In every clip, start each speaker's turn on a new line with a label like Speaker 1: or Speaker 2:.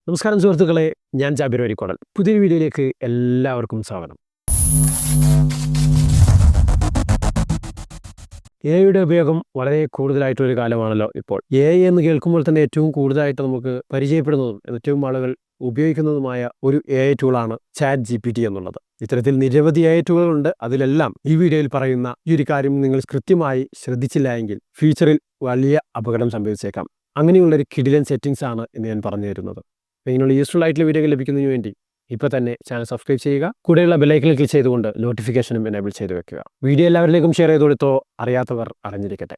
Speaker 1: നമസ്കാരം സുഹൃത്തുക്കളെ, ഞാൻ ജാബിർ വരിക്കോടൽ. പുതിയൊരു വീഡിയോയിലേക്ക് എല്ലാവർക്കും സ്വാഗതം. എയുടെ ഉപയോഗം വളരെ കൂടുതലായിട്ടൊരു കാലമാണല്ലോ ഇപ്പോൾ. എന്ന് കേൾക്കുമ്പോൾ തന്നെ ഏറ്റവും കൂടുതലായിട്ട് നമുക്ക് പരിചയപ്പെടുന്നതും ഏറ്റവും ആളുകൾ ഉപയോഗിക്കുന്നതുമായ ഒരു ടൂളാണ് ChatGPT എന്നുള്ളത്. ഇത്തരത്തിൽ നിരവധി ടൂളുകളുണ്ട്. അതിലെല്ലാം ഈ വീഡിയോയിൽ പറയുന്ന ഈ ഒരു കാര്യം നിങ്ങൾ കൃത്യമായി ശ്രദ്ധിച്ചില്ല എങ്കിൽ ഫ്യൂച്ചറിൽ വലിയ അപകടം സംഭവിച്ചേക്കാം. അങ്ങനെയുള്ളൊരു കിടിലൻ സെറ്റിംഗ്സ് ആണ് എന്ന് ഞാൻ പറഞ്ഞു തരുന്നത്. ഇങ്ങനെയുള്ള യൂസ്ഫുൾ ആയിട്ടുള്ള വീഡിയോകൾ ലഭിക്കുന്നതിന് വേണ്ടി ഇപ്പോൾ തന്നെ ചാനൽ സബ്സ്ക്രൈബ് ചെയ്യുക. കൂടെയുള്ള ബെല്ലൈക്കണിൽ ക്ലിക്ക് ചെയ്തുകൊണ്ട് നോട്ടിഫിക്കേഷനും എനേബിൾ ചെയ്ത് വെക്കുക. വീഡിയോ എല്ലാവരിലേക്കും ഷെയർ ചെയ്ത് കൊടുത്തോ, അറിയാത്തവർ അറിഞ്ഞിരിക്കട്ടെ.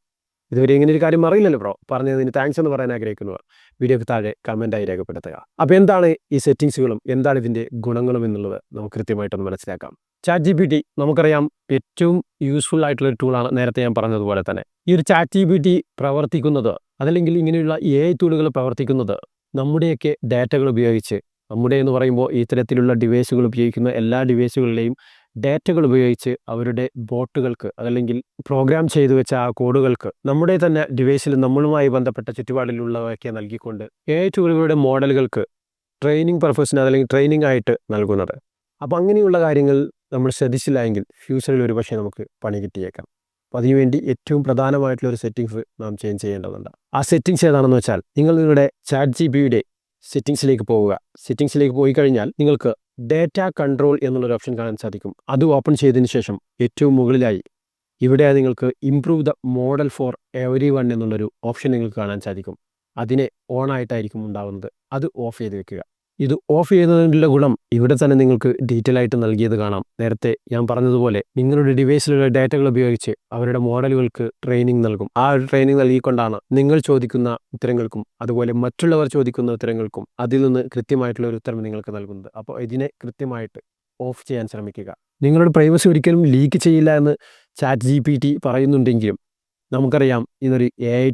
Speaker 1: ഇതുവരെ ഇങ്ങനെ ഒരു കാര്യം അറിയില്ലല്ലോ ബ്രോ, പറഞ്ഞതിന് താങ്ക്സ് എന്ന് പറയാൻ ആഗ്രഹിക്കുന്നവർ വീഡിയോക്ക് താഴെ കമൻറ്റായി രേഖപ്പെടുത്തുക. അപ്പോൾ എന്താണ് ഈ സെറ്റിങ്സുകളും എന്താണ് ഇതിൻ്റെ ഗുണങ്ങളും എന്നുള്ളത് നമുക്ക് കൃത്യമായിട്ടൊന്ന് മനസ്സിലാക്കാം. ChatGPT നമുക്കറിയാം ഏറ്റവും യൂസ്ഫുൾ ആയിട്ടുള്ള ഒരു ടൂളാണ്. നേരത്തെ ഞാൻ പറഞ്ഞതുപോലെ തന്നെ ഈ ഒരു ChatGPT പ്രവർത്തിക്കുന്നത്, അതല്ലെങ്കിൽ ഇങ്ങനെയുള്ള ടൂളുകൾ പ്രവർത്തിക്കുന്നത് നമ്മുടെയൊക്കെ ഡാറ്റകൾ ഉപയോഗിച്ച്, നമ്മുടെ എന്ന് പറയുമ്പോൾ ഇത്തരത്തിലുള്ള ഡിവൈസുകൾ ഉപയോഗിക്കുന്ന എല്ലാ ഡിവൈസുകളിലെയും ഡാറ്റകൾ ഉപയോഗിച്ച് അവരുടെ ബോട്ടുകൾക്ക്, അതല്ലെങ്കിൽ പ്രോഗ്രാം ചെയ്തു വെച്ച ആ കോഡുകൾക്ക് നമ്മുടെ തന്നെ ഡിവൈസിൽ നമ്മളുമായി ബന്ധപ്പെട്ട ചുറ്റുപാടിലുള്ളവയൊക്കെ നൽകിക്കൊണ്ട് ടൂളുകളുടെ മോഡലുകൾക്ക് ട്രെയിനിങ് പർപ്പസിന് അതല്ലെങ്കിൽ ട്രെയിനിങ് ആയിട്ട് നൽകുന്നത്. അപ്പോൾ അങ്ങനെയുള്ള കാര്യങ്ങൾ നമ്മൾ ശ്രദ്ധിച്ചില്ല എങ്കിൽ ഫ്യൂച്ചറിൽ ഒരുപക്ഷെ നമുക്ക് പണി കിട്ടിയേക്കാം. അപ്പോൾ അതിനുവേണ്ടി ഏറ്റവും പ്രധാനമായിട്ടുള്ള ഒരു സെറ്റിങ്സ് നാം ചേഞ്ച് ചെയ്യേണ്ടതുണ്ട്. ആ സെറ്റിങ്സ് ഏതാണെന്ന് വെച്ചാൽ, നിങ്ങൾ നിങ്ങളുടെ ChatGPTയുടെ സെറ്റിങ്സിലേക്ക് പോവുക. സെറ്റിങ്സിലേക്ക് പോയി കഴിഞ്ഞാൽ നിങ്ങൾക്ക് ഡേറ്റ കൺട്രോൾ എന്നുള്ളൊരു ഓപ്ഷൻ കാണാൻ സാധിക്കും. അത് ഓപ്പൺ ചെയ്തതിന് ശേഷം ഏറ്റവും മുകളിലായി ഇവിടെ നിങ്ങൾക്ക് improve the model for every one എന്നുള്ളൊരു ഓപ്ഷൻ നിങ്ങൾക്ക് കാണാൻ സാധിക്കും. അതിനെ ഓൺ ആയിട്ടായിരിക്കും ഉണ്ടാവുന്നത്. അത് ഓഫ് ചെയ്ത് വെക്കുക. ഇത് ഓഫ് ചെയ്യുന്നതിനുള്ള ഗുണം ഇവിടെ തന്നെ നിങ്ങൾക്ക് ഡീറ്റെയിൽ ആയിട്ട് നൽകിയത് കാണാം. നേരത്തെ ഞാൻ പറഞ്ഞതുപോലെ നിങ്ങളുടെ ഡിവൈസിലുള്ള ഡാറ്റകൾ ഉപയോഗിച്ച് അവരുടെ മോഡലുകൾക്ക് ട്രെയിനിങ് നൽകും. ആ ഒരു ട്രെയിനിങ് നൽകിക്കൊണ്ടാണ് നിങ്ങൾ ചോദിക്കുന്ന ഉത്തരങ്ങൾക്കും അതുപോലെ മറ്റുള്ളവർ ചോദിക്കുന്ന ഉത്തരങ്ങൾക്കും അതിൽ നിന്ന് കൃത്യമായിട്ടുള്ള ഒരു ഉത്തരം നിങ്ങൾക്ക് നൽകുന്നത്. അപ്പോൾ ഇതിനെ കൃത്യമായിട്ട് ഓഫ് ചെയ്യാൻ ശ്രമിക്കുക. നിങ്ങളുടെ പ്രൈവസി ഒരിക്കലും ലീക്ക് ചെയ്യില്ല എന്ന് ChatGPT പറയുന്നുണ്ടെങ്കിലും നമുക്കറിയാം ഇതൊരു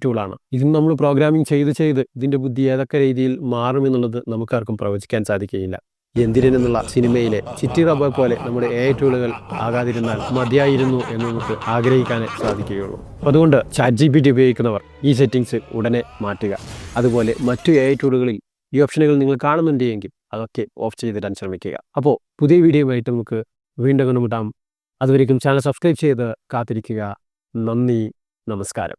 Speaker 1: ടൂളാണ്. ഇതിന് നമ്മൾ പ്രോഗ്രാമിംഗ് ചെയ്ത് ഇതിൻ്റെ ബുദ്ധി ഏതൊക്കെ രീതിയിൽ മാറുമെന്നുള്ളത് നമുക്കാർക്കും പ്രവചിക്കാൻ സാധിക്കുകയില്ല. എന്തിനെന്നുള്ള സിനിമയിലെ ചിറ്റി റബ്ബർ പോലെ നമ്മുടെ ടൂളുകൾ ആകാതിരുന്നാൽ മതിയായിരുന്നു എന്ന് നമുക്ക് ആഗ്രഹിക്കാനേ സാധിക്കുകയുള്ളൂ. അതുകൊണ്ട് ChatGPT ഉപയോഗിക്കുന്നവർ ഈ സെറ്റിങ്സ് ഉടനെ മാറ്റുക. അതുപോലെ മറ്റു ടൂളുകളിൽ ഈ ഓപ്ഷനുകൾ നിങ്ങൾ കാണുന്നുണ്ടെങ്കിൽ അതൊക്കെ ഓഫ് ചെയ്തിടാൻ ശ്രമിക്കുക. അപ്പോൾ പുതിയ വീഡിയോയുമായിട്ട് നമുക്ക് വീണ്ടും കണ്ടുമുട്ടാം. അതുവരേക്കും ചാനൽ സബ്സ്ക്രൈബ് ചെയ്ത് കാത്തിരിക്കുക. നന്ദി, നമസ്കാരം.